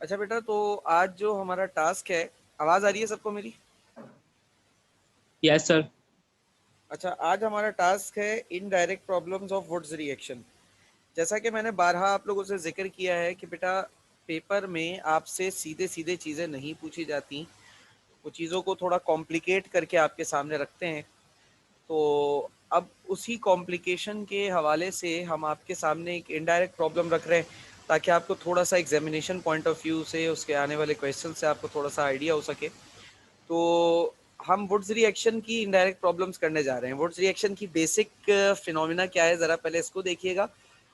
अच्छा बेटा, तो आज जो हमारा टास्क है, आवाज आ रही है सबको मेरी? Yes sir. अच्छा, आज हमारा टास्क है indirect problems of Wurtz reaction. जैसा कि मैंने बारहा आप लोगों से जिक्र किया है कि बेटा, पेपर में आपसे सीधे सीधे चीज़ें नहीं पूछी जाती, वो चीज़ों को थोड़ा कॉम्प्लिकेट करके आपके सामने रखते हैं। तो अब उसी कॉम्प्लिकेशन के हवाले से हम आपके सामने एक इनडायरेक्ट प्रॉब्लम रख रहे हैं, ताकि आपको थोड़ा सा एग्जामिनेशन पॉइंट ऑफ व्यू से उसके आने वाले क्वेश्चन से आपको थोड़ा सा आइडिया हो सके। तो हम वुड्स रिएक्शन की इनडायरेक्ट प्रॉब्लम्स करने जा रहे हैं। वुड्स रिएक्शन की बेसिक फिनोमिना क्या है, ज़रा पहले इसको देखिएगा,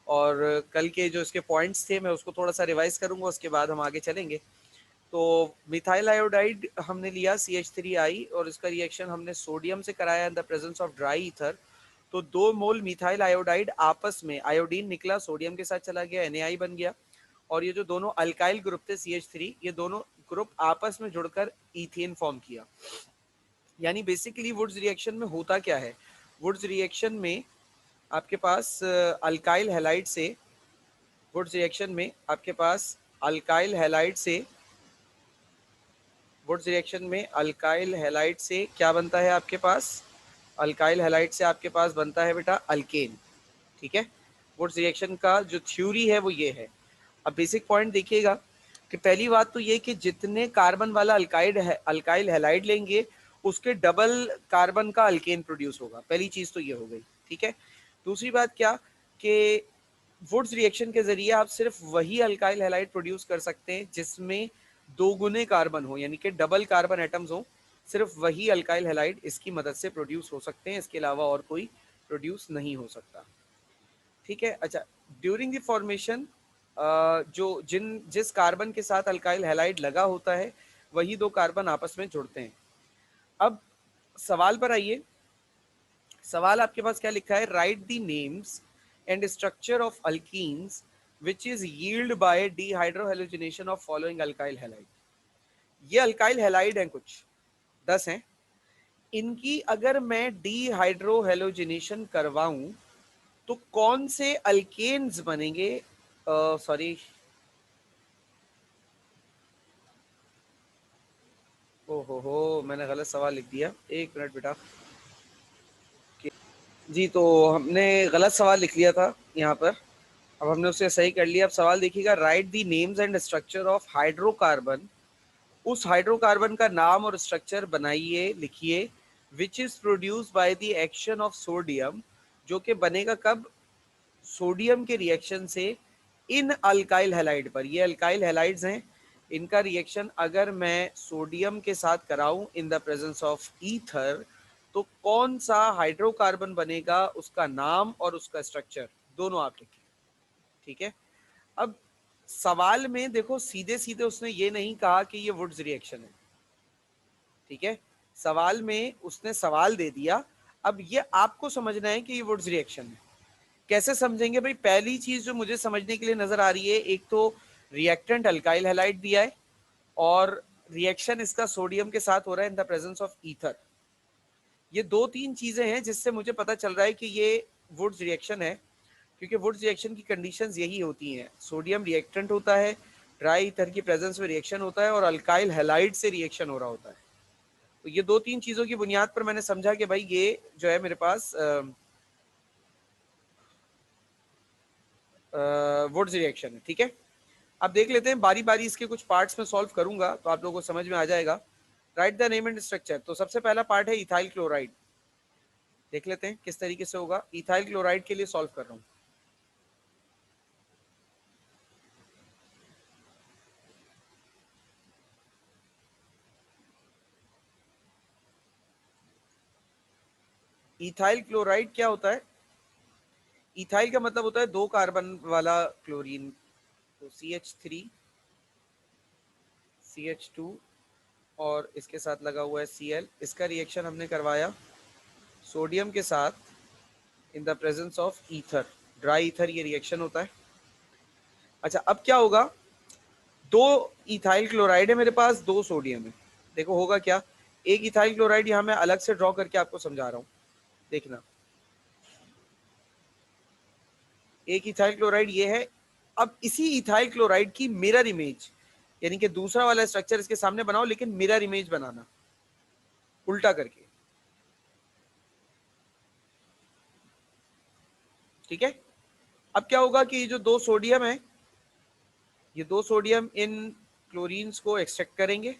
और कल के जो इसके पॉइंट्स थे मैं उसको थोड़ा सा रिवाइज करूंगा, उसके बाद हम आगे चलेंगे। तो मिथाइल आयोडाइड हमने लिया CH3I, और इसका रिएक्शन हमने सोडियम से कराया इन the presence of dry ether. तो 2 मोल मिथाइल आयोडाइड आपस में, आयोडीन निकला, सोडियम के साथ चला गया, Na बन गया, और ये जो दोनों अल्काइल ग्रुप थे CH3, ये दोनों ग्रुप आपस में जुड़कर इथेन फॉर्म किया। यानी बेसिकली वुड्स रिएक्शन में होता क्या है, वुड्स रिएक्शन में आपके पास अल्काइल हैलाइड से, वुड्स रिएक्शन में आपके पास अल्काइल हैलाइड से, वुड्स रिएक्शन में अल्काइल हैलाइड से क्या बनता है आपके पास, अल्काइल हैलाइड से आपके पास बनता है बेटा अल्केन। ठीक है, वुड्स रिएक्शन का जो थ्योरी है वो ये है। अब बेसिक पॉइंट देखिएगा कि पहली बात तो ये कि जितने कार्बन वाला अल्काइल हैलाइड लेंगे, उसके डबल कार्बन का अल्केन प्रोड्यूस होगा। पहली चीज तो ये हो गई। ठीक है, दूसरी बात क्या कि वुड्स रिएक्शन के जरिए आप सिर्फ वही अल्काइल हैलाइड प्रोड्यूस कर सकते हैं जिसमें दोगुने कार्बन हो, यानी कि डबल कार्बन एटम्स हो। सिर्फ वही अल्काइल हैलाइड इसकी मदद से प्रोड्यूस हो सकते हैं, इसके अलावा और कोई प्रोड्यूस नहीं हो सकता। ठीक है, अच्छा, ड्यूरिंग द फॉर्मेशन जो जिस कार्बन के साथ अल्काइल हैलाइड लगा होता है, वही दो कार्बन आपस में जुड़ते हैं। अब सवाल पर आइए। सवाल आपके पास क्या लिखा है, write the names and structure of alkenes which is yield by dehydrohalogenation of following alkyl halide. ये अल्काइल हैलाइड हैं, कुछ 10 हैं। इनकी अगर मैं डीहाइड्रोहेलोजिनेशन करवाऊं तो कौन से अल्केन्स बनेंगे? सॉरी, हो मैंने गलत सवाल लिख दिया, एक मिनट बेटा। जी, तो हमने गलत सवाल लिख लिया था यहाँ पर, अब हमने उसे सही कर लिया। अब सवाल देखिएगा, right the names and structure of hydrocarbon. उस हाइड्रोकार्बन का नाम और स्ट्रक्चर बनाइए, लिखिए, which is produce by the action of sodium, जो कि बनेगा कब, सोडियम के रिएक्शन से इन अल्काइल हैलाइड पर। ये अल्काइल हैलाइड्स हैं, इनका रिएक्शन अगर मैं सोडियम के साथ कराऊं in the presence of ether, तो कौन सा हाइड्रोकार्बन बनेगा, उसका नाम और उसका स्ट्रक्चर दोनों आप लिखिए। ठीक है, अब सवाल में देखो, सीधे सीधे उसने ये नहीं कहा कि ये वुड्स रिएक्शन है। ठीक है, सवाल में उसने सवाल दे दिया, अब ये आपको समझना है कि ये वुड्स रिएक्शन है। कैसे समझेंगे भाई? पहली चीज जो मुझे समझने के लिए नजर आ रही है, एक तो रिएक्टेंट अल्काइल हैलाइड दिया है, और रिएक्शन इसका सोडियम के साथ हो रहा है इन द प्रेजेंस ऑफ ईथर। ये दो तीन चीजें हैं जिससे मुझे पता चल रहा है कि ये वुड्स रिएक्शन है, क्योंकि वुड्स रिएक्शन की कंडीशंस यही होती हैं, सोडियम रिएक्टेंट होता है, ड्राई ईथर की प्रेजेंस में रिएक्शन होता है, और अल्काइल हैलाइड से रिएक्शन हो रहा होता है। तो ये दो तीन चीजों की बुनियाद पर मैंने समझा कि भाई ये जो है मेरे पास वुड्स रिएक्शन है। ठीक है, अब देख लेते हैं बारी बारी, इसके कुछ पार्ट्स में सॉल्व करूंगा तो आप लोगों को समझ में आ जाएगा। Right the name and structure, तो सबसे पहला पार्ट है इथाइल क्लोराइड। देख लेते हैं किस तरीके से होगा। इथाइल क्लोराइड के लिए सॉल्व कर रहा हूं। इथाइल क्लोराइड क्या होता है? इथाइल का मतलब होता है दो कार्बन वाला क्लोरीन। तो CH3 CH2 और इसके साथ लगा हुआ है Cl। इसका रिएक्शन हमने करवाया सोडियम के साथ इन the presence of ether, dry ether, ये रिएक्शन होता है। अच्छा, अब क्या होगा, दो इथाइल क्लोराइड है मेरे पास, दो सोडियम है। देखो होगा क्या, एक इथाइल क्लोराइड यहां मैं अलग से ड्रॉ करके आपको समझा रहा हूं, देखना। एक इथाइल क्लोराइड ये है। अब इसी इथाइल क्लोराइड की मिरर इमेज यानी कि दूसरा वाला स्ट्रक्चर इसके सामने बनाओ, लेकिन मिरर इमेज बनाना उल्टा करके, ठीक है। अब क्या होगा कि ये जो दो सोडियम है, ये दो सोडियम इन क्लोरीन्स को एक्सट्रैक्ट करेंगे।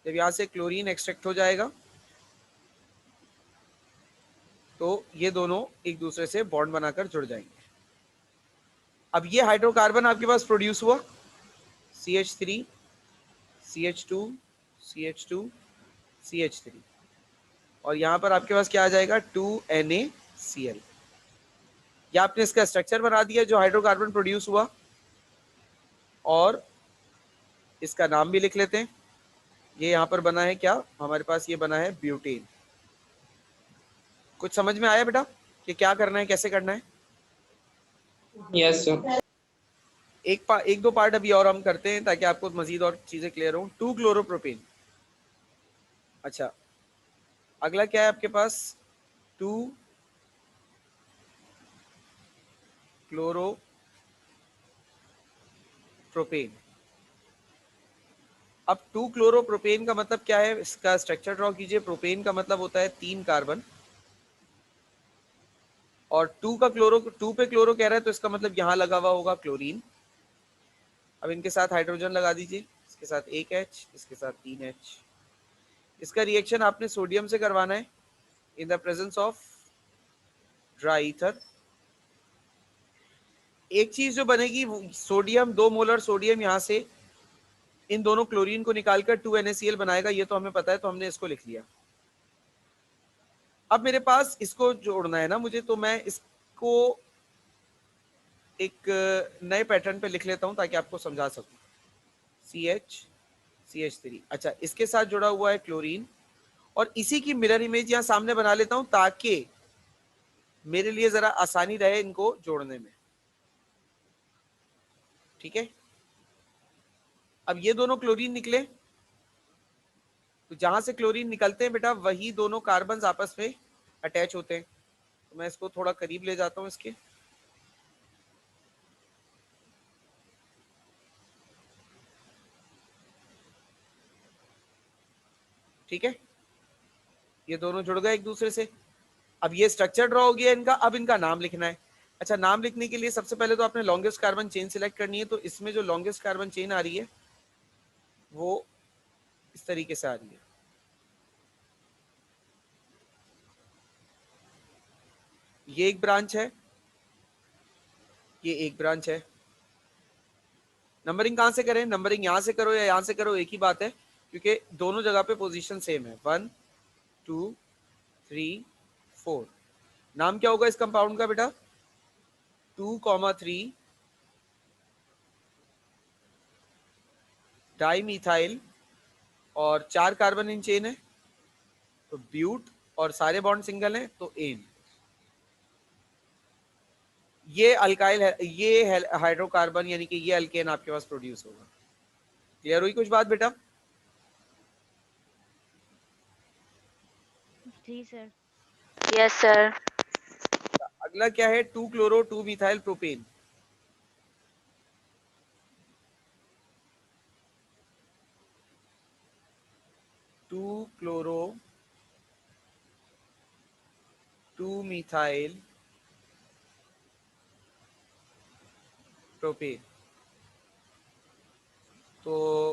जब यहां से क्लोरीन एक्सट्रैक्ट हो जाएगा तो ये दोनों एक दूसरे से बॉन्ड बनाकर जुड़ जाएंगे। अब ये हाइड्रोकार्बन आपके पास प्रोड्यूस हुआ, CH3 CH2 CH2 CH3, और यहां पर आपके पास क्या आ जाएगा 2NaCl। या आपने इसका स्ट्रक्चर बना दिया जो हाइड्रोकार्बन प्रोड्यूस हुआ, और इसका नाम भी लिख लेते हैं। ये यहां पर बना है क्या, हमारे पास ये बना है ब्यूटेन। कुछ समझ में आया बेटा कि क्या करना है, कैसे करना है? Yes sir. एक दो पार्ट अभी और हम करते हैं ताकि आपको मजीद और चीजें क्लियर हो। 2 क्लोरोप्रोपेन। अच्छा, अगला क्या है आपके पास, 2 क्लोरोप्रोपेन। अब 2 क्लोरोप्रोपेन का मतलब क्या है, इसका स्ट्रक्चर ड्रॉ कीजिए। प्रोपेन का मतलब होता है 3 कार्बन, और 2 का क्लोरो, 2 पे क्लोरो कह रहा है तो इसका मतलब यहां लगा हुआ होगा क्लोरीन। अब इनके साथ हाइड्रोजन लगा दीजिए, इसके साथ एक H, इसके साथ 3H। इसका रिएक्शन आपने सोडियम से करवाना है इन the presence of dry ether. एक चीज जो बनेगी, सोडियम, 2 मोलर सोडियम यहां से इन दोनों क्लोरीन को निकालकर 2NaCl बनाएगा, ये तो हमें पता है, तो हमने इसको लिख लिया। अब मेरे पास इसको जोड़ना है ना मुझे, तो मैं इसको एक नए पैटर्न पे लिख लेता हूं ताकि आपको समझा सकूं। CH3। अच्छा, इसके साथ जुड़ा हुआ है क्लोरीन, और इसी की मिरर इमेज यहां सामने बना लेता हूं ताकि मेरे लिए जरा आसानी रहे इनको जोड़ने में, ठीक है। अब ये दोनों क्लोरीन निकले, तो जहां से क्लोरीन निकलते हैं बेटा, वही दोनों कार्बन आपस में अटैच होते हैं। तो मैं इसको थोड़ा करीब ले जाता हूं इसके, ठीक है। ये दोनों जुड़ गए एक दूसरे से। अब ये स्ट्रक्चर ड्रॉ हो गया इनका, अब इनका नाम लिखना है। अच्छा, नाम लिखने के लिए सबसे पहले तो आपने लॉन्गेस्ट कार्बन चेन सिलेक्ट करनी है। तो इसमें जो लॉन्गेस्ट कार्बन चेन आ रही है वो इस तरीके से आ रही है। ये एक ब्रांच है, ये एक ब्रांच है। नंबरिंग कहां से करें, नंबरिंग यहां से करो या यहां से करो, एक ही बात है, क्योंकि दोनों जगह पे पोजीशन सेम है। 1 2 3 4। नाम क्या होगा इस कंपाउंड का बेटा, 2,3 डाइमीथाइल, और 4 कार्बन इन चेन है तो ब्यूट, और सारे बॉन्ड सिंगल हैं तो एन। ये अल्काइल है, ये हाइड्रोकार्बन यानी कि ये अल्केन आपके पास प्रोड्यूस होगा। क्लियर हुई कुछ बात बेटा? जी सर। Yes sir. अगला क्या है, 2 chloro 2 methyl propane. Two chloro 2 methyl propane. तो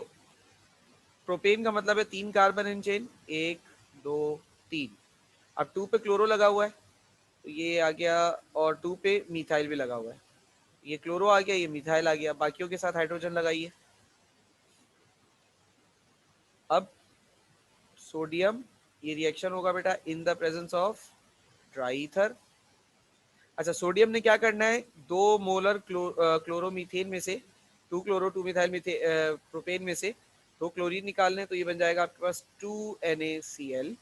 प्रोपेन का मतलब है 3 कार्बन इन चेन, 1 2 3। अब 2 पे क्लोरो लगा हुआ है तो ये आ गया, और 2 पे मिथाइल भी लगा हुआ है, ये क्लोरो आ गया, ये मिथाइल आ गया, बाकियों के साथ हाइड्रोजन लगाइए। अब सोडियम, ये रिएक्शन होगा बेटा इन the presence of dry ether. अच्छा, सोडियम ने क्या करना है, 2 मोलर क्लोरोमीथेन में से, 2 क्लोरो 2 मिथाइल प्रोपेन में से 2 क्लोरीन निकालने, तो ये बन जाएगा आपके पास 2NaCl।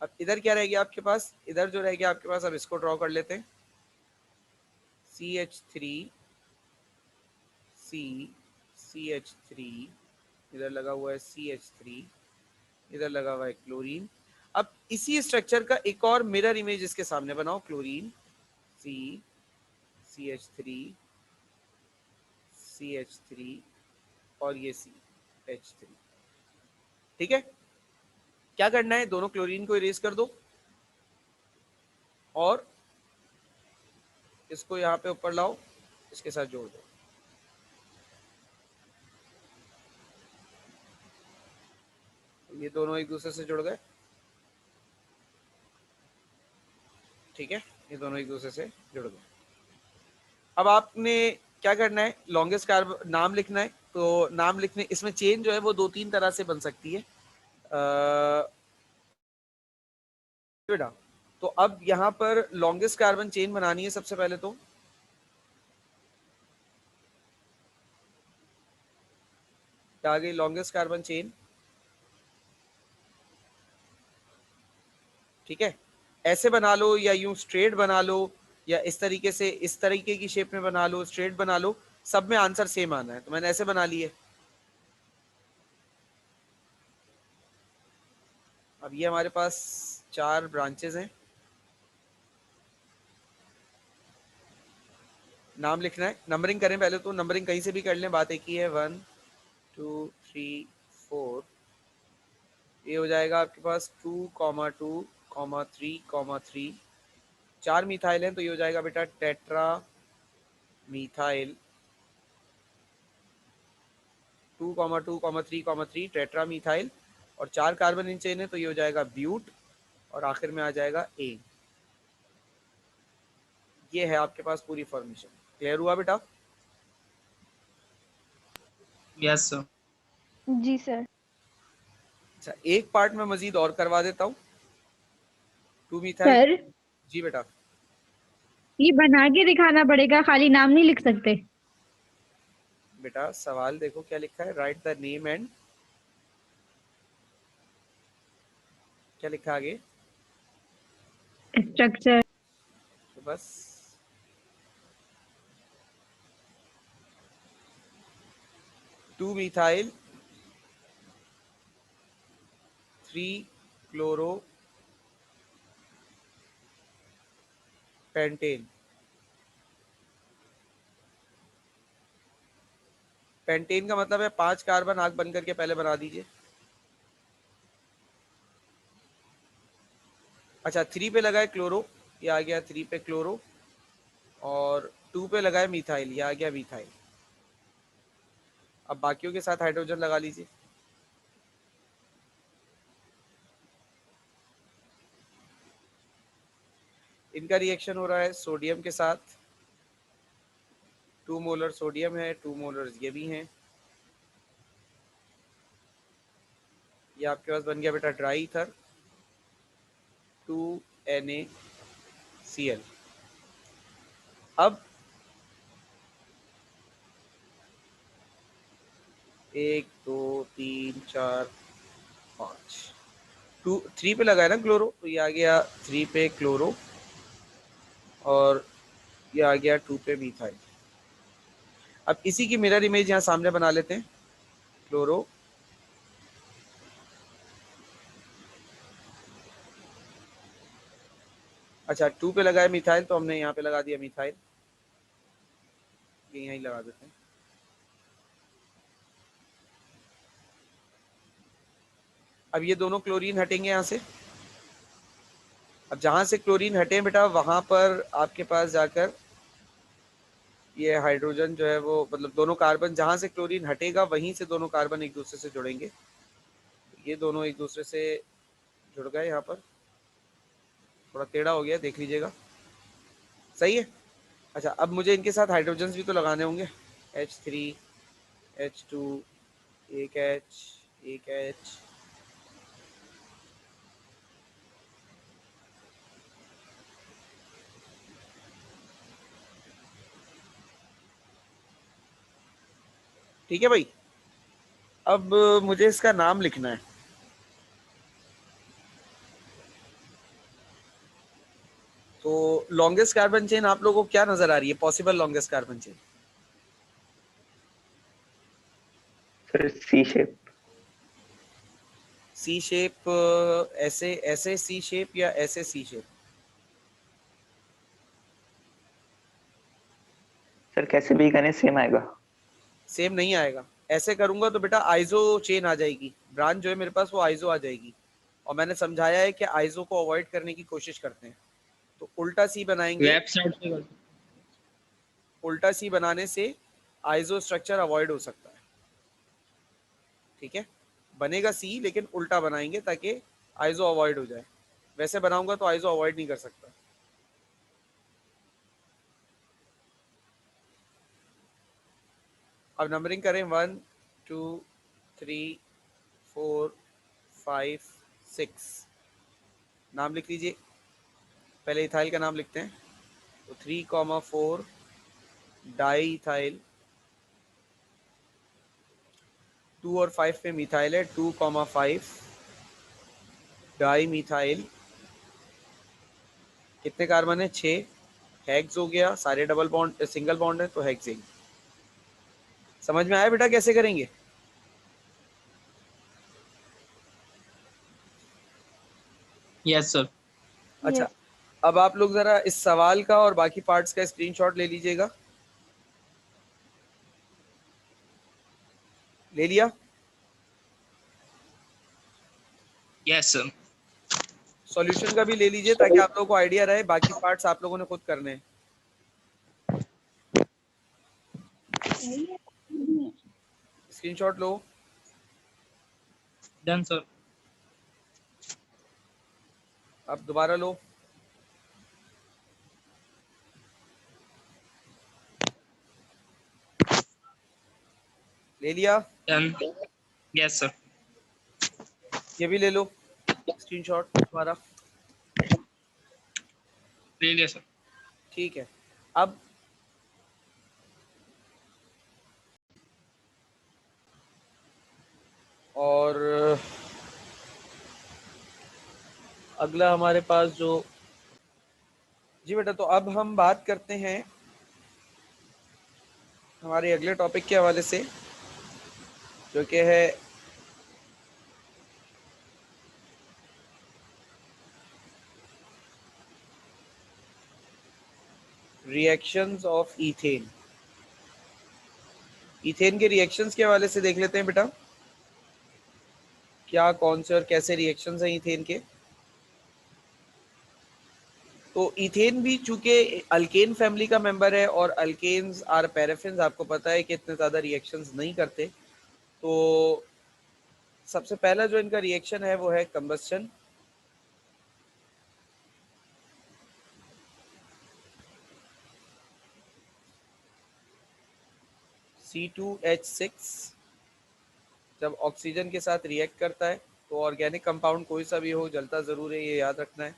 अब इधर क्या रह गया आपके पास, इधर जो रह गया आपके पास, अब इसको ड्रॉ कर लेते हैं। CH3 C CH3, इधर लगा हुआ है CH3, इधर लगा हुआ है क्लोरीन। अब इसी स्ट्रक्चर का एक और मिरर इमेज इसके सामने बनाओ, क्लोरीन CH3 CH3 और ये CH3। ठीक है, क्या करना है, दोनों क्लोरीन को इरेज कर दो और इसको यहाँ पे ऊपर लाओ, इसके साथ जोड़ दो। ये दोनों एक दूसरे से जुड़ गए। ठीक है, ये दोनों एक दूसरे से जुड़ गए। अब आपने क्या करना है, लॉन्गेस्ट कार्बन नाम लिखना है। तो नाम लिखने, इसमें चेन जो है वो 2-3 तरह से बन सकती है बेटा। तो अब यहाँ पर लॉन्गेस्ट कार्बन चेन बनानी है सबसे पहले। तो आ गई लॉन्गेस्ट कार्बन चेन। ठीक है, ऐसे बना लो या यूं स्ट्रेट बना लो या इस तरीके से, इस तरीके की शेप में बना लो, स्ट्रेट बना लो, सब में आंसर सेम आना है। तो मैंने ऐसे बना लिए। अब ये हमारे पास 4 ब्रांचेस हैं। नाम लिखना है, नंबरिंग करें पहले। तो नंबरिंग कहीं से भी कर लें, बात एक ही है। 1 2 3 4। ये हो जाएगा आपके पास 2,2,3,3। 4 मिथाइल हैं तो ये हो जाएगा बेटा टेट्रा मिथाइल। 2,2,3,3 tetra methyl. और 4 कार्बन इन चेन है तो ये हो जाएगा ब्यूट। और आखिर में आ जाएगा ए। ये है आपके पास पूरी फॉर्मेशन। क्लियर हुआ बेटा? Yes sir. जी सर। अच्छा, एक पार्ट में मजीद और करवा देता हूँ। 2 मिथाइल। सर जी बेटा। ये बना के दिखाना पड़ेगा, खाली नाम नहीं लिख सकते? बेटा सवाल देखो क्या लिखा है, राइट द नेम एंड, क्या लिखा है आगे? स्ट्रक्चर। तो बस 2 मिथाइल 3 क्लोरो पेंटेन। पेंटेन का मतलब है 5 कार्बन आग बन करके पहले बना दीजिए। अच्छा, 3 पे लगाए क्लोरो, ये आ गया 3 पे क्लोरो। और 2 पे लगाए मिथाइल, ये आ गया मिथाइल। अब बाकियों के साथ हाइड्रोजन लगा लीजिए। इनका रिएक्शन हो रहा है सोडियम के साथ। 2 मोलर सोडियम है, 2 मोलर ये भी हैं। ये आपके पास बन गया बेटा ड्राई ईथर 2NaCl। अब 1 2 3 4 5 2 3 पे लगाया ना क्लोरो, तो ये आ गया 3 पे क्लोरो। और ये आ गया 2 पे मिथाइल। अब इसी की मिरर इमेज यहाँ सामने बना लेते हैं। क्लोरो, अच्छा 2 पे लगाया मिथाइल तो हमने यहाँ पे लगा दिया मिथाइल, यहीं लगा देते हैं। अब ये दोनों क्लोरीन हटेंगे यहाँ से। अब जहाँ से क्लोरीन हटे बेटा, वहाँ पर आपके पास जाकर ये हाइड्रोजन जो है वो, मतलब दोनों कार्बन जहाँ से क्लोरीन हटेगा वहीं से दोनों कार्बन एक दूसरे से जुड़ेंगे। ये दोनों एक दूसरे से जुड़ गए। यहाँ पर थोड़ा टेढ़ा हो गया, देख लीजिएगा। सही है। अच्छा, अब मुझे इनके साथ हाइड्रोजन भी तो लगाने होंगे। H3 H2 एक H एक H। ठीक है भाई, अब मुझे इसका नाम लिखना है। तो लॉन्गेस्ट कार्बन चेन आप लोगों को क्या नजर आ रही है, possible longest carbon chain? Sir C shape. C shape, ऐसे ऐसे सी शेप या ऐसे सी शेप? सर कैसे भी करें सेम आएगा। सेम नहीं आएगा। ऐसे करूंगा तो बेटा आइजो चेन आ जाएगी, ब्रांच जो है मेरे पास वो आइजो आ जाएगी, और मैंने समझाया है कि आइजो को अवॉइड करने की कोशिश करते हैं। तो उल्टा सी बनाएंगे, वेबसाइट पे कर। उल्टा सी बनाने से आइजो स्ट्रक्चर अवॉइड हो सकता है, ठीक है। बनेगा सी लेकिन उल्टा बनाएंगे ताकि आइजो अवॉइड हो जाए, वैसे बनाऊंगा तो आइजो अवॉइड नहीं कर सकता। अब नंबरिंग करें 1 2 3 4 5 6। नाम लिख लीजिए, पहले इथाइल का नाम लिखते हैं। तो 3,4 डाई इथाइल, 2 और 5 पे मिथाइल है, 2,5 डाई मिथाइल। कितने कार्बन है? 6। हेक्स हो गया, सारे डबल बॉन्ड सिंगल बॉन्ड है तो हेक्सेन। समझ में आया बेटा कैसे करेंगे? Yes sir. अच्छा, अब आप लोग जरा इस सवाल का और बाकी पार्ट्स का स्क्रीनशॉट ले लीजिएगा। ले लिया? Yes sir. सॉल्यूशन का भी ले लीजिए ताकि आप लोगों को आइडिया रहे, बाकी पार्ट्स आप लोगों ने खुद करने हैं। स्क्रीनशॉट लो। Done sir. अब दोबारा लो। ले लिया? डन। Yes sir. ये भी ले लो स्क्रीनशॉट दोबारा। ले लिया सर। ठीक है। अब और अगला हमारे पास जो, जी बेटा, तो अब हम बात करते हैं हमारे अगले टॉपिक के हवाले से, जो कि है रिएक्शंस ऑफ ईथेन। ईथेन के रिएक्शंस के हवाले से देख लेते हैं बेटा, क्या कौन से और कैसे रिएक्शंस हैं ईथेन के। तो ईथेन भी चूंकि अल्केन फैमिली का मेंबर है और अल्केन्स आर पैराफिन्स, आपको पता है कि इतने ज़्यादा रिएक्शंस नहीं करते। तो सबसे पहला जो इनका रिएक्शन है वो है कंबस्शन। C2H6 जब ऑक्सीजन के साथ रिएक्ट करता है तो ऑर्गेनिक कंपाउंड कोई सा भी हो जलता ज़रूर है, ये याद रखना है।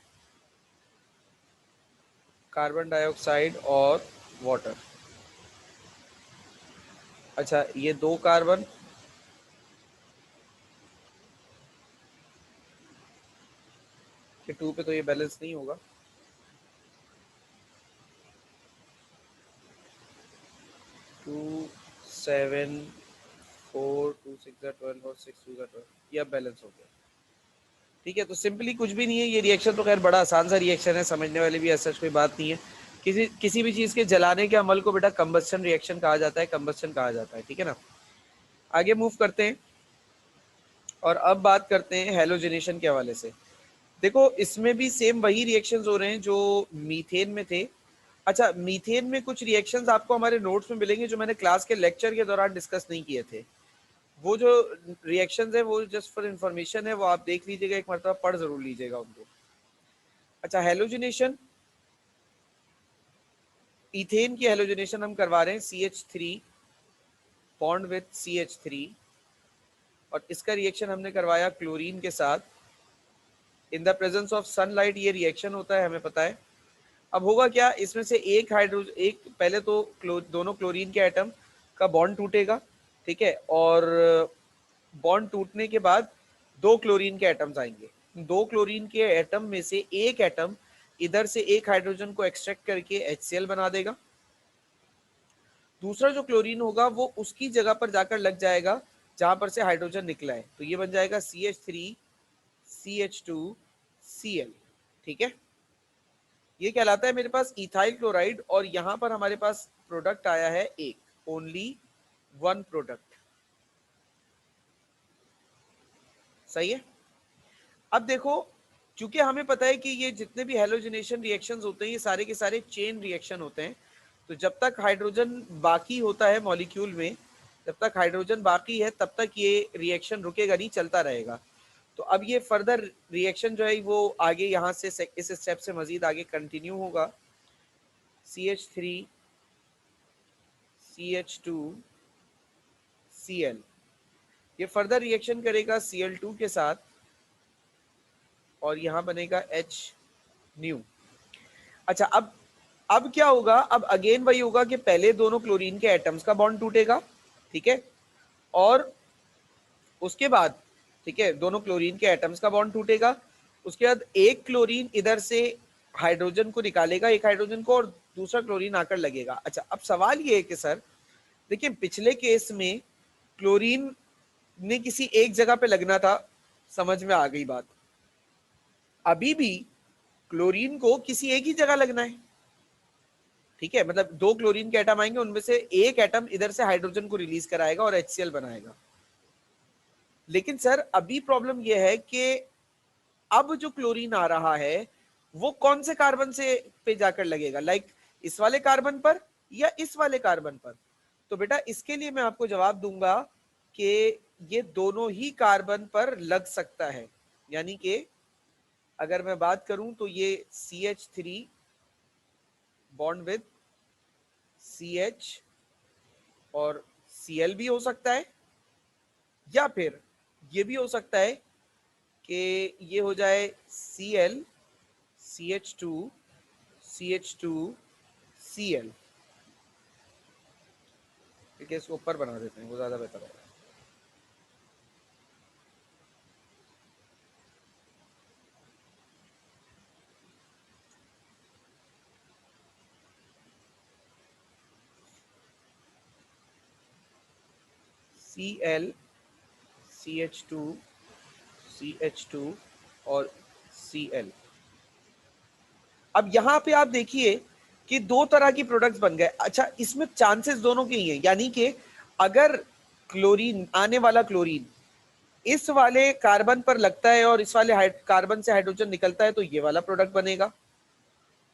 कार्बन डाइऑक्साइड और वाटर। अच्छा, ये 2 कार्बन, कि 2 पे तो ये बैलेंस नहीं होगा। टू 7 4 2 6 12 और 6 2 12, ये अब बैलेंस हो गया। ठीक है, तो सिंपली कुछ भी नहीं है ये रिएक्शन, तो खैर बड़ा आसान सा रिएक्शन है, समझने वाली भी ऐसा कोई बात नहीं है। किसी भी चीज़ के जलाने के अमल को बेटा कंबस्शन रिएक्शन कहा जाता है, कंबस्शन कहा जाता है, ठीक है ना। आगे मूव करते हैं और अब बात करते हैं हेलोजनेशन के हवाले से। देखो, इसमें भी सेम वही रिएक्शंस हो रहे हैं जो मीथेन में थे। अच्छा, मीथेन में कुछ रिएक्शंस आपको हमारे नोट्स में मिलेंगे जो मैंने क्लास के लेक्चर के दौरान डिस्कस नहीं किए थे। वो जो रिएक्शंस है वो जस्ट फॉर इंफॉर्मेशन है, वो आप देख लीजिएगा, एक मरतबा पढ़ जरूर लीजिएगा उनको। अच्छा, हेलोजनेशन, इथेन की हेलोजनेशन हम करवा रहे हैं CH3 बॉन्ड विथ CH3, और इसका रिएक्शन हमने करवाया क्लोरीन के साथ। इन द प्रेजेंस ऑफ सनलाइट ये रिएक्शन होता है, हमें पता है। अब होगा क्या, इसमें से एक पहले तो दोनों क्लोरीन के एटम का बॉन्ड टूटेगा, ठीक है, और बॉन्ड टूटने के बाद 2 क्लोरीन के एटम्स आएंगे। 2 क्लोरीन के एटम में से एक एटम इधर से एक हाइड्रोजन को एक्सट्रैक्ट करके HCl बना देगा। दूसरा जो क्लोरीन होगा वो उसकी जगह पर जाकर लग जाएगा जहां पर से हाइड्रोजन निकला है, तो ये बन जाएगा CH3 CH2 Cl, ठीक है। ये कहलाता है मेरे पास इथाइल क्लोराइड, और यहां पर हमारे पास प्रोडक्ट आया है एक, ओनली 1 प्रोडक्ट, सही है। अब देखो, क्योंकि हमें पता है कि ये जितने भी हेलोजनेशन रिएक्शंस होते हैं ये सारे के सारे चेन रिएक्शन होते हैं, तो जब तक हाइड्रोजन बाकी होता है मॉलिक्यूल में, जब तक हाइड्रोजन बाकी है तब तक ये रिएक्शन रुकेगा नहीं, चलता रहेगा। तो अब ये फर्दर रिएक्शन जो है वो आगे यहाँ से इस स्टेप से मजीद आगे कंटिन्यू होगा। CH3 CH2 Cl, ये फर्दर रिएक्शन करेगा Cl2 के साथ और यहाँ बनेगा H न्यू। अच्छा, अब क्या होगा, अब अगेन वही होगा कि पहले दोनों क्लोरीन के एटम्स का बॉन्ड टूटेगा, ठीक है, और उसके बाद, ठीक है, दोनों क्लोरीन के एटम्स का बॉन्ड टूटेगा, उसके बाद एक क्लोरीन इधर से हाइड्रोजन को निकालेगा, एक हाइड्रोजन को, और दूसरा क्लोरीन आकर लगेगा। अच्छा, अब सवाल ये है कि सर देखिए, पिछले केस में क्लोरीन ने किसी एक जगह पे लगना था, समझ में आ गई बात। अभी भी क्लोरीन को किसी एक ही जगह लगना है, ठीक है, मतलब दो क्लोरीन के एटम आएंगे, उनमें से एक एटम इधर से हाइड्रोजन को रिलीज कराएगा और HCl बनाएगा। लेकिन सर अभी प्रॉब्लम यह है कि अब जो क्लोरीन आ रहा है वो कौन से कार्बन से पे जाकर लगेगा, लाइक इस वाले कार्बन पर या इस वाले कार्बन पर। तो बेटा इसके लिए मैं आपको जवाब दूंगा कि ये दोनों ही कार्बन पर लग सकता है। यानी कि अगर मैं बात करूं तो ये CH3 बॉन्ड विद CH और Cl भी हो सकता है, या फिर ये भी हो सकता है कि ये हो जाए Cl CH2 CH2 Cl। ठीक है, इसको ऊपर बना देते हैं, वो ज्यादा बेहतर है। Cl CH2 CH2 और Cl। अब यहाँ पे आप देखिए कि दो तरह की प्रोडक्ट्स बन गए। अच्छा, इसमें चांसेस दोनों के ही हैं, यानी कि अगर क्लोरीन, आने वाला क्लोरीन इस वाले कार्बन पर लगता है और इस वाले कार्बन से हाइड्रोजन निकलता है तो ये वाला प्रोडक्ट बनेगा,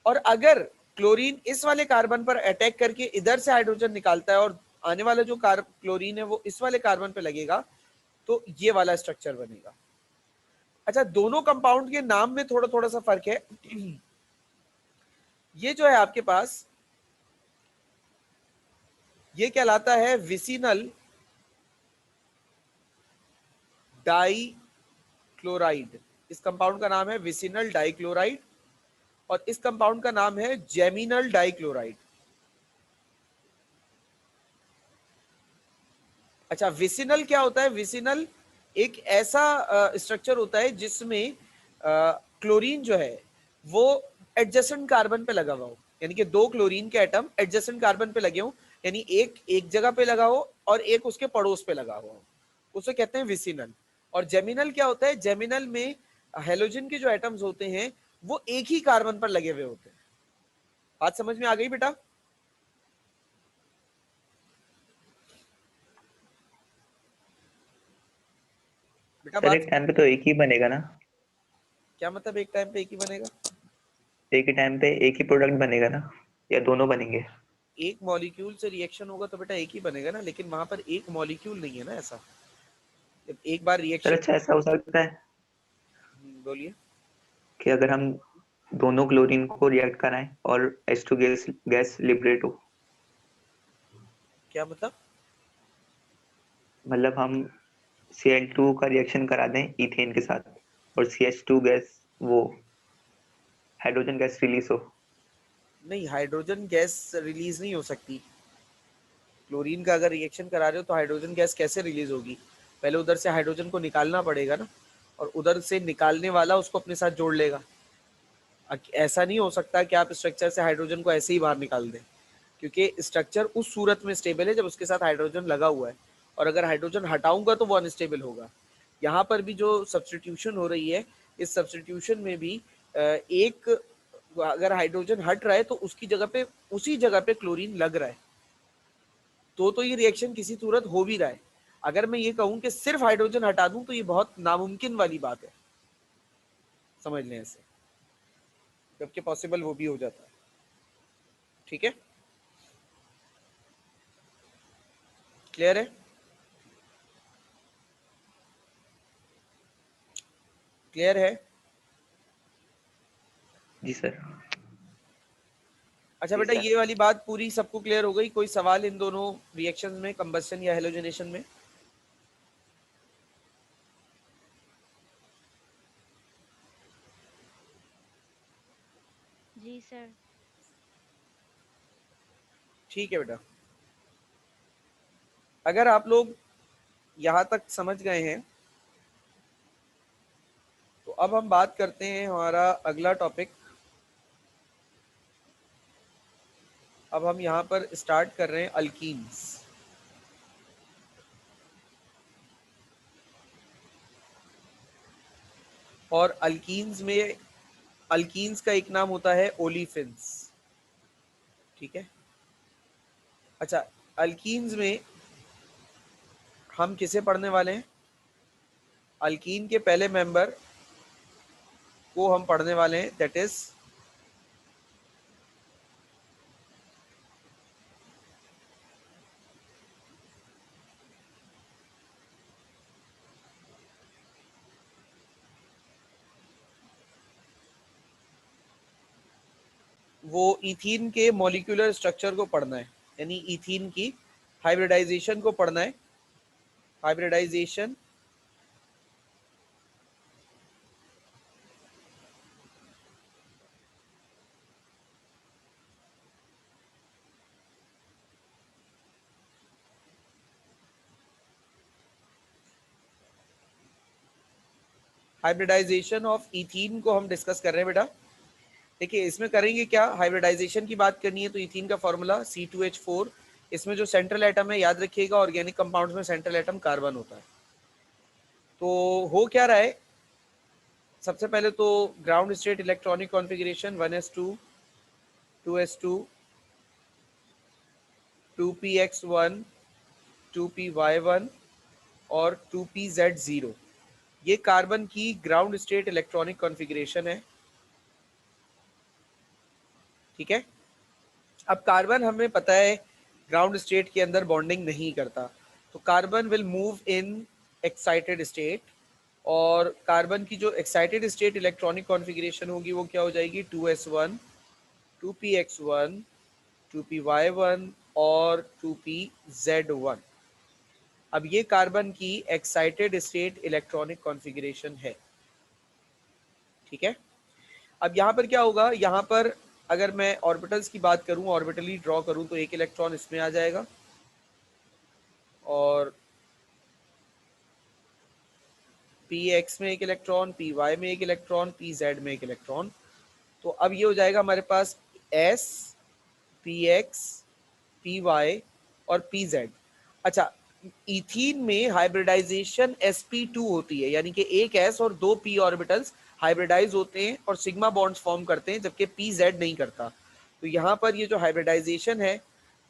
और अगर क्लोरीन इस वाले कार्बन पर अटैक करके इधर से हाइड्रोजन निकालता है और आने वाला जो क्लोरीन है वो इस वाले कार्बन पे लगेगा तो ये वाला स्ट्रक्चर बनेगा। अच्छा, दोनों कंपाउंड के नाम में थोड़ा थोड़ा सा फर्क है। ये जो है आपके पास, ये कहलाता है विसिनल डाइक्लोराइड। इस कंपाउंड का नाम है विसिनल डाइक्लोराइड और इस कंपाउंड का नाम है जेमिनल डाइक्लोराइड। अच्छा, विसिनल क्या होता है? विसिनल एक ऐसा स्ट्रक्चर होता है जिसमें क्लोरीन जो है वो एडजेसेंट कार्बन पे लगा हुआ हो, यानी कि दो क्लोरीन के एटम एडजेसेंट कार्बन पे लगे हो, यानी एक जगह पे लगा हो और एक उसके पड़ोस पे लगा हुआ हो, उसे कहते हैं विसिनल। और जेमिनल क्या होता है? जेमिनल में हेलोजन के जो एटम्स होते हैं वो एक ही कार्बन पर लगे हुए होते हैं। बात समझ में आ गई बेटा? बेटा सर एक टाइम पे तो एक ही बनेगा ना? क्या मतलब एक टाइम पे एक ही बनेगा? एक ही टाइम पे एक ही प्रोडक्ट बनेगा ना, या दोनों बनेंगे? एक मॉलिक्यूल से रिएक्शन होगा तो बेटा एक ही बनेगा ना, लेकिन वहां पर एक मॉलिक्यूल नहीं है ना ऐसा। जब एक बार सर रिएक्शन, अच्छा ऐसा हो सकता है बोलिए। कि अगर हम दोनों क्लोरीन को रिएक्ट कराएं और H2 गैस गैस लिबरेट हो, क्या मतलब? मतलब हम Cl2 का रिएक्शन करा दें इथेन के साथ और CH2 गैस, वो हाइड्रोजन गैस रिलीज हो। नहीं, हाइड्रोजन गैस रिलीज नहीं हो सकती। क्लोरीन का अगर रिएक्शन करा रहे हो तो हाइड्रोजन गैस कैसे रिलीज होगी? पहले उधर से हाइड्रोजन को निकालना पड़ेगा ना, और उधर से निकालने वाला उसको अपने साथ जोड़ लेगा। ऐसा नहीं हो सकता कि आप स्ट्रक्चर से हाइड्रोजन को ऐसे ही बाहर निकाल दें, क्योंकि स्ट्रक्चर उस सूरत में स्टेबल है जब उसके साथ हाइड्रोजन लगा हुआ है, और अगर हाइड्रोजन हटाऊंगा तो वो अनस्टेबल होगा। यहाँ पर भी जो सब्सटीट्यूशन हो रही है, इस सब्सटीट्यूशन में भी एक, अगर हाइड्रोजन हट रहा है तो उसकी जगह पे, उसी जगह पे क्लोरीन लग रहा है, तो ये रिएक्शन किसी सूरत हो भी रहा है। अगर मैं ये कहूं कि सिर्फ हाइड्रोजन हटा दूं तो ये बहुत नामुमकिन वाली बात है, समझ लें ऐसे, जबकि पॉसिबल वो भी हो जाता है। ठीक है, क्लियर है? क्लियर है? जी सर। अच्छा जी बेटा, सर। ये वाली बात पूरी सबको क्लियर हो गई? कोई सवाल इन दोनों रिएक्शंस में, कंबस्शन या हेलोजनेशन में? जी सर। ठीक है बेटा, अगर आप लोग यहां तक समझ गए हैं तो अब हम बात करते हैं हमारा अगला टॉपिक। अब हम यहां पर स्टार्ट कर रहे हैं अल्कीन्स। और अल्कीन्स में, अल्कीन्स का एक नाम होता है ओलिफिन्स। ठीक है, अच्छा, अल्कीन्स में हम किसे पढ़ने वाले हैं? अल्कीन के पहले मेंबर को हम पढ़ने वाले हैं, दैट इज वो इथीन के मॉलिक्यूलर स्ट्रक्चर को पढ़ना है, यानी इथीन की हाइब्रिडाइजेशन को पढ़ना है। हाइब्रिडाइजेशन हाइब्रिडाइजेशन ऑफ इथीन को हम डिस्कस कर रहे हैं बेटा। देखिए इसमें करेंगे क्या, हाइब्रिडाइजेशन की बात करनी है तो इथीन का फॉर्मूला C2H4, इसमें जो सेंट्रल एटम है याद रखिएगा, ऑर्गेनिक कंपाउंड्स में सेंट्रल एटम कार्बन होता है। तो हो क्या रहा है, सबसे पहले तो ground state electronic configuration 1s2 2s2 2px1 2py1 और 2pz0, ये कार्बन की ग्राउंड स्टेट इलेक्ट्रॉनिक कॉन्फ़िगरेशन है। ठीक है, अब कार्बन हमें पता है ग्राउंड स्टेट के अंदर बॉन्डिंग नहीं करता, तो carbon will move in excited state, और कार्बन की जो एक्साइटेड स्टेट इलेक्ट्रॉनिक कॉन्फ़िगरेशन होगी वो क्या हो जाएगी, 2s1 2px1 2py1 और 2pz1। अब ये कार्बन की एक्साइटेड स्टेट इलेक्ट्रॉनिक कॉन्फ़िगरेशन है। ठीक है, अब यहाँ पर क्या होगा, यहाँ पर अगर मैं ऑर्बिटल्स की बात करूँ, ऑर्बिटली ड्रॉ करूँ, तो एक इलेक्ट्रॉन इसमें आ जाएगा और px में एक इलेक्ट्रॉन, py में एक इलेक्ट्रॉन, pz में एक इलेक्ट्रॉन। तो अब ये हो जाएगा हमारे पास s, px, py और pz। अच्छा, इथीन में हाइब्रिडाइजेशन sp2 होती है, यानी कि एक s और दो p ऑर्बिटल्स हाइब्रिडाइज होते हैं और सिग्मा बॉन्ड्स फॉर्म करते हैं, जबकि pz नहीं करता। तो यहाँ पर ये जो हाइब्रिडाइजेशन है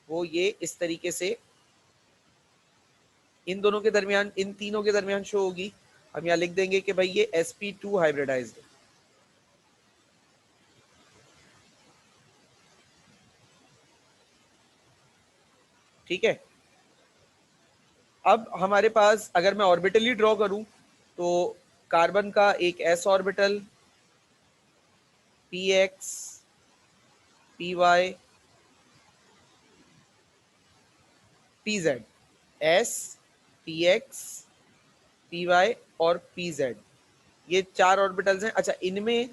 वो ये इस तरीके से इन दोनों के दरमियान, इन तीनों के दरमियान शो होगी। हम यहाँ लिख देंगे कि भाई ये sp2 हाइब्रिडाइज्ड है। ठीक है, अब हमारे पास अगर मैं ऑर्बिटली ड्रॉ करूं तो कार्बन का एक s orbital, px, py, pz, s, px, py और pz, ये चार ऑर्बिटल्स हैं। अच्छा, इनमें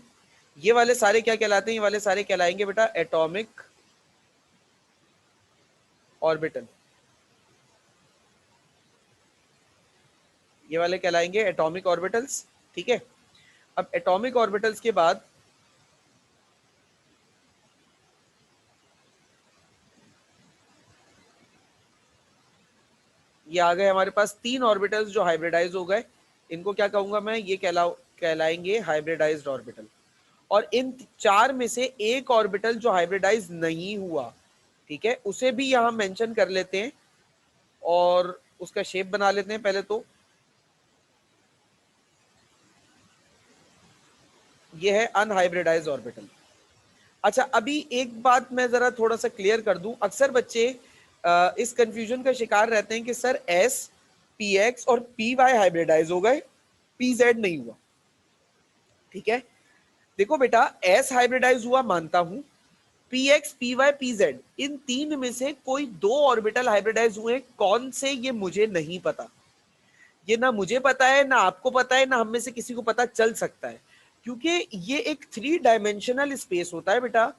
ये वाले सारे क्या कहलाते हैं, ये वाले सारे कहलाएंगे बेटा एटॉमिक ऑर्बिटल। ये वाले कहलाएंगे एटॉमिक ऑर्बिटल्स। ठीक है, अब एटॉमिक ऑर्बिटल्स के बाद ये आ गए हमारे पास तीन ऑर्बिटल्स जो हाइब्रिडाइज हो गए, इनको क्या कहूंगा मैं, ये कहलाएंगे हाइब्रिडाइज्ड ऑर्बिटल। और इन चार में से एक ऑर्बिटल जो हाइब्रिडाइज नहीं हुआ, ठीक है, उसे भी यहां मेंशन कर लेते हैं, और उसका शेप बना लेते हैं पहले तो। ये है अनहाइब्रिडाइज ऑर्बिटल। अच्छा, अभी एक बात मैं जरा थोड़ा सा क्लियर कर दूं, अक्सर बच्चे इस कंफ्यूजन का शिकार रहते हैं कि सर एस, पी एक्स और पी वाई हाइब्रिडाइज हो गए, पी जेड नहीं हुआ। ठीक है, देखो बेटा, एस हाइब्रिडाइज हुआ मानता हूं, P X, P Y, P Z, इन तीन में से कोई दो ऑर्बिटल हाइब्रिडाइज हुए, कौन से ये मुझे नहीं पता। ये ना मुझे पता है, ना आपको पता है, ना हम में से किसी को पता चल सकता है, क्योंकि ये एक 3 डायमेंशनल स्पेस होता है बेटा।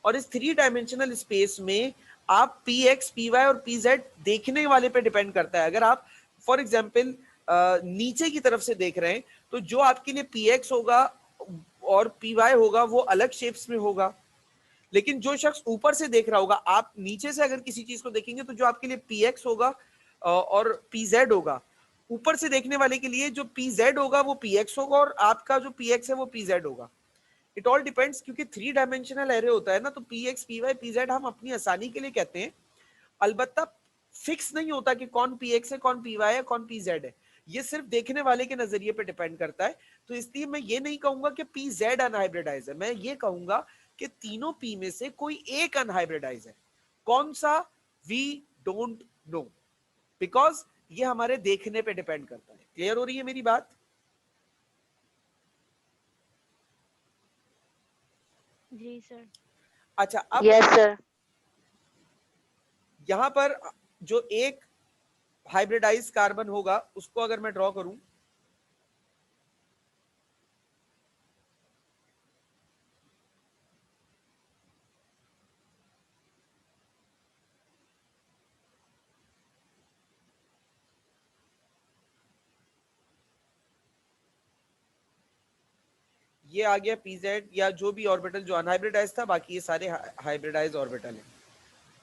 और इस 3 डायमेंशनल स्पेस में आप पी एक्स, पी वाई और पी जेड देखने वाले पे डिपेंड करता है। अगर आप फॉर एग्जाम्पल नीचे की तरफ से देख रहे हैं तो जो आपके लिए पी एक्स होगा और पी वाई होगा वो अलग शेप्स में होगा, लेकिन जो शख्स ऊपर से देख रहा होगा, आप नीचे से अगर किसी चीज को देखेंगे तो जो आपके लिए पी एक्स होगा और पी जेड होगा, ऊपर से देखने वाले के लिए जो पी जेड होगा वो पी एक्स होगा और आपका जो पी एक्स है वो पी जेड होगा। इट ऑल डिपेंड्स, क्योंकि 3 डायमेंशनल एरे होता है ना, तो P X, P Y, P Z हम अपनी आसानी के लिए कहते हैं, अलबत्ता फिक्स नहीं होता कि कौन पी एक्स है, कौन पी वाई है, कौन पी जेड है। ये सिर्फ देखने वाले के नजरिए पे डिपेंड करता है। तो इसलिए मैं ये नहीं कहूंगा कि पी जेड अनहाइब्रिडाइज है, मैं ये कहूंगा कि तीनों पी में से कोई एक अनहाइब्रिडाइज है। कौन सा, वी डोंट नो, बिकॉज ये हमारे देखने पे डिपेंड करता है। क्लियर हो रही है मेरी बात? जी सर। अच्छा, अब यस सर। यहां पर जो एक हाइब्रिडाइज कार्बन होगा उसको अगर मैं ड्रॉ करूं, ये आ गया pz, या जो भी ऑर्बिटल जो अनहाइब्रिडाइज था, बाकी ये सारे हाइब्रिडाइज ऑर्बिटल हैं।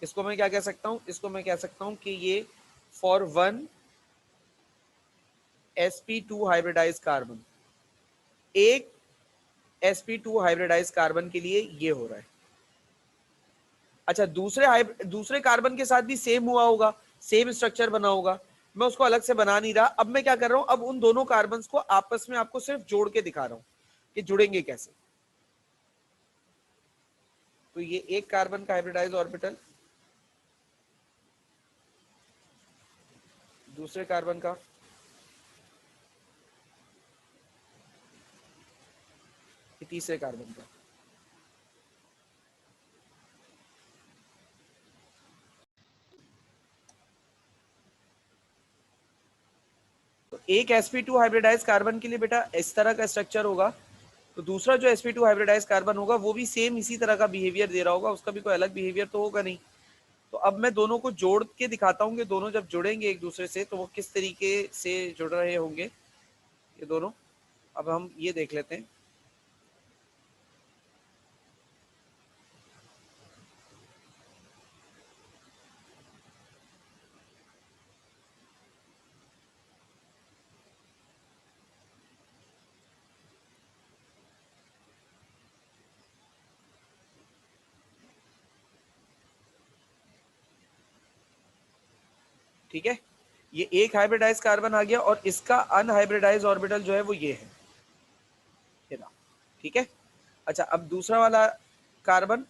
इसको मैं क्या कह सकता हूं, इसको मैं कह सकता हूं कि ये for one sp2 hybridise carbon, एक sp2 हाइब्रिडाइज कार्बन के लिए ये हो रहा है। अच्छा, दूसरे कार्बन के साथ भी सेम हुआ होगा, सेम स्ट्रक्चर बना होगा, मैं उसको अलग से बना नहीं रहा। अब मैं क्या कर रहा हूं, अब उन दोनों कार्बन को आपस में आपको सिर्फ जोड़ के दिखा रहा हूं कि जुड़ेंगे कैसे। तो ये एक कार्बन का हाइब्रिडाइज ऑर्बिटल, दूसरे कार्बन का, तीसरे कार्बन का। तो एक sp2 हाइब्रिडाइज कार्बन के लिए बेटा इस तरह का स्ट्रक्चर होगा, तो दूसरा जो sp2 हाइब्रिडाइज कार्बन होगा वो भी सेम इसी तरह का बिहेवियर दे रहा होगा, उसका भी कोई अलग बिहेवियर तो होगा नहीं। तो अब मैं दोनों को जोड़ के दिखाता हूँ कि दोनों जब जुड़ेंगे एक दूसरे से तो वो किस तरीके से जुड़ रहे होंगे ये दोनों। अब हम ये देख लेते हैं। ठीक है, ये एक हाइब्रिडाइज कार्बन आ गया और इसका अनहाइब्रिडाइज ऑर्बिटल जो है वो ये है, ये रहा। ठीक है, अच्छा, अब दूसरा वाला कार्बन,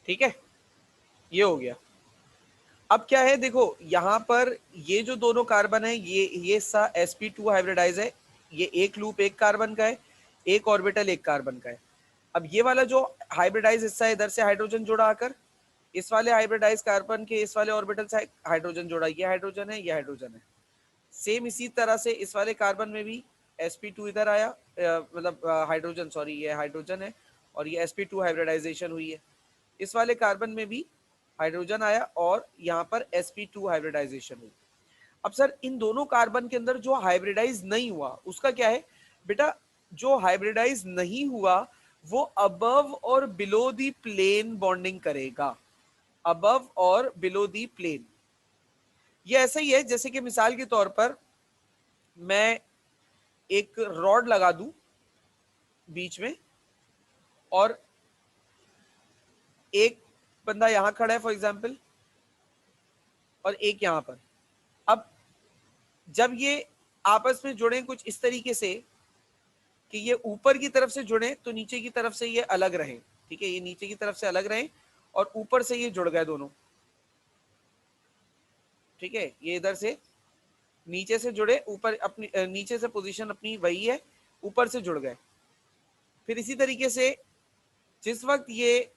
ठीक है, ये हो गया। अब क्या है, देखो यहां पर ये जो दोनों कार्बन है, ये सा sp2 हाइब्रिडाइज है, ये एक लूप एक कार्बन का है, एक ऑर्बिटल एक कार्बन का है। अब ये वाला जो हाइब्रिडाइज हिस्सा है, इधर से हाइड्रोजन जोड़ा आकर इस वाले हाइब्रिडाइज कार्बन के इस वाले ऑर्बिटल से हाइड्रोजन जोड़ा, ये हाइड्रोजन है, ये हाइड्रोजन है। सेम इसी तरह से इस वाले कार्बन में भी sp2 इधर आया, मतलब हाइड्रोजन, सॉरी ये हाइड्रोजन है और ये sp2 हाइब्रिडाइजेशन हुई है। इस वाले कार्बन में भी हाइड्रोजन आया और यहाँ पर sp2 हाइब्रिडाइजेशन हुई। अब सर इन दोनों कार्बन के अंदर जो हाइब्रिडाइज नहीं हुआ उसका क्या है बेटा, जो हाइब्रिडाइज नहीं हुआ वो अबव और बिलो दी प्लेन बॉन्डिंग करेगा, अबव और बिलो दी प्लेन। ये ऐसा ही है जैसे कि मिसाल के तौर पर मैं एक रॉड लगा दूं बीच में और एक बंदा यहां खड़ा है फॉर एग्जांपल और एक यहां पर, अब जब ये आपस में जुड़े कुछ इस तरीके से कि ये ऊपर की तरफ से जुड़े तो नीचे की तरफ से ये अलग रहे, ठीक है, ये नीचे की तरफ से अलग रहे और ऊपर से ये जुड़ गए दोनों, ठीक है, ये इधर से नीचे से जुड़े, ऊपर अपनी नीचे से पोजीशन अपनी वही है, ऊपर से जुड़ गए। फिर इसी तरीके से जिस वक्त ये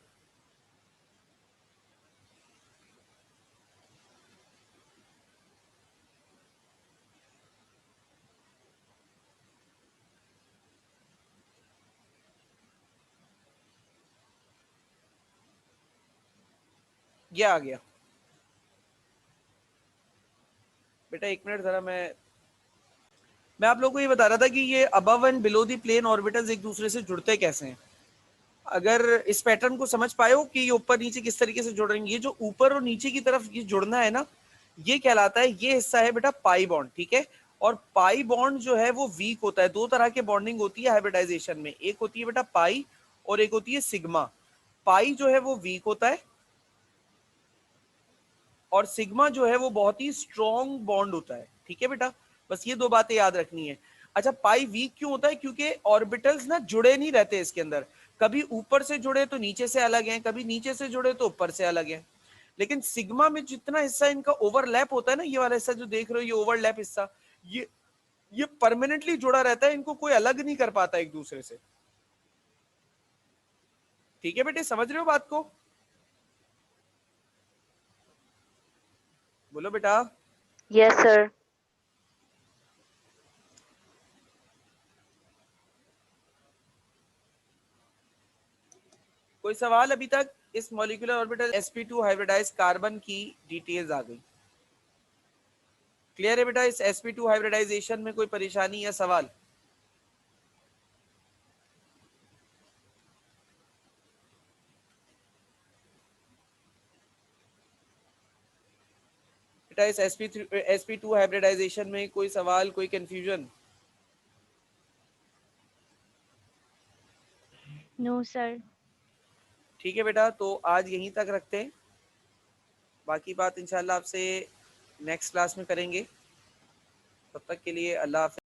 आ गया, बेटा एक मिनट जरा, मैं आप लोगों को ये बता रहा था कि ये above and below the plane orbitals एक दूसरे से जुड़ते कैसे हैं। अगर इस पैटर्न को समझ पाए हो कि ये ऊपर नीचे किस तरीके से जुड़ रहे हैं, ये जो ऊपर और नीचे की तरफ ये जुड़ना है ना, ये कहलाता है, ये हिस्सा है बेटा पाई बॉन्ड, ठीक है। और पाई बॉन्ड जो है वो वीक होता है। दो तरह के बॉन्डिंग होती है हाइब्रिडाइजेशन में, एक होती है बेटा पाई और एक होती है सिग्मा। पाई जो है वो वीक होता है और सिग्मा जो है वो बहुत ही स्ट्रॉन्ग बॉन्ड होता है, ठीक है बेटा, बस ये दो बातें याद रखनी है। अच्छा, पाई वीक क्यों होता है? क्योंकि ऑर्बिटल्स ना जुड़े नहीं रहते इसके अंदर, कभी ऊपर से जुड़े तो नीचे से अलग हैं, कभी नीचे से जुड़े तो ऊपर से अलग हैं। लेकिन सिग्मा में जितना हिस्सा इनका ओवरलैप होता है ना, ये वाला हिस्सा जो देख रहे हो, ये ओवरलैप हिस्सा, ये परमानेंटली जुड़ा रहता है, इनको कोई अलग नहीं कर पाता एक दूसरे से, ठीक है बेटे, समझ रहे हो बात को? बोलो बेटा। Yes sir. कोई सवाल अभी तक? इस molecular orbital sp2 hybridised carbon की डिटेल्स आ गई, क्लियर है बेटा? इस sp2 हाइब्रिडाइजेशन में कोई परेशानी या सवाल? बेटा इस sp2 हाइब्रिडाइजेशन में कोई सवाल, कोई कंफ्यूजन? No sir. ठीक है बेटा, तो आज यहीं तक रखते हैं, बाकी बात इंशाल्लाह आपसे नेक्स्ट क्लास में करेंगे। तब तक के लिए अल्लाह हाफ़िज़।